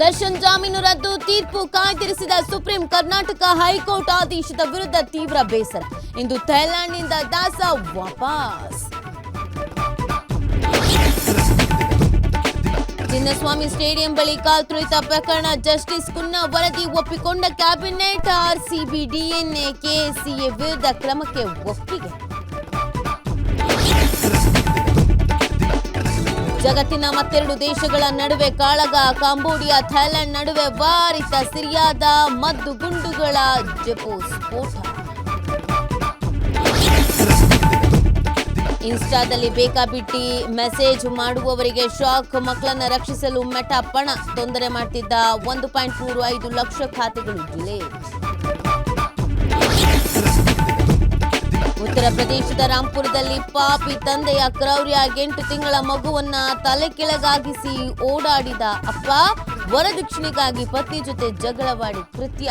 ದರ್ಶನ್ ಜಾಮೀನು ರದ್ದು ತೀರ್ಪು ಕಾಯ್ದಿರಿಸಿದ ಸುಪ್ರೀಂ. ಕರ್ನಾಟಕ ಹೈಕೋರ್ಟ್ ಆದೇಶದ ವಿರುದ್ಧ ತೀವ್ರ ಬೇಸರ. ಇಂದು ಥೈಲ್ಯಾಂಡ್ನಿಂದ ದಾಸ ವಾಪಸ್. ಚಿನ್ನಸ್ವಾಮಿ ಸ್ಟೇಡಿಯಂ ಬಳಿ ಕಾಲ್ ತುಳಿತ ಪ್ರಕರಣ ಜಸ್ಟಿಸ್ ಕುನ್ನಾ ವರದಿ ಒಪ್ಪಿಕೊಂಡ ಕ್ಯಾಬಿನೆಟ್. ಆರ್ಸಿಬಿ ಡಿಎನ್ಎ ಕೆಎಸ್ಸಿಎ ವಿರುದ್ಧ ಕ್ರಮಕ್ಕೆ ಒಪ್ಪಿಗೆ. ಜಗತ್ತಿನ ಮತ್ತೆರಡು ದೇಶಗಳ ನಡುವೆ ಕಾಳಗ. ಕಾಂಬೋಡಿಯಾ ಥೈಲ್ಯಾಂಡ್ ನಡುವೆ ವಾರಿತ ಸಿರಿಯಾದ ಮದ್ದು ಗುಂಡುಗಳ ಜಪೋ ಸ್ಫೋಟ. ಇನ್ಸ್ಟಾದಲ್ಲಿ ಬೇಕಾಬಿಟ್ಟಿ ಮೆಸೇಜ್ ಮಾಡುವವರಿಗೆ ಶಾಕ್. ಮಕ್ಕಳನ್ನ ರಕ್ಷಿಸಲು ಮೆಟಾ ಪಣ. ತೊಂದರೆ ಮಾಡ್ತಿದ್ದ 1.35 ಲಕ್ಷ ಖಾತೆಗಳು ಡಿಲೀಟ್. ಉತ್ತರ ಪ್ರದೇಶದ ರಾಂಪುರದಲ್ಲಿ ಪಾಪಿ ತಂದೆಯ ಕ್ರೌರ್ಯ. 8 ತಿಂಗಳ ಮಗುವನ್ನ ತಲೆ ಕೆಳಗಾಗಿಸಿ ಓಡಾಡಿದ ಅಪ್ಪ. ವರದಕ್ಷಿಣೆಗಾಗಿ ಪತ್ನಿ ಜೊತೆ ಜಗಳವಾಡಿ ಕೃತ್ಯ.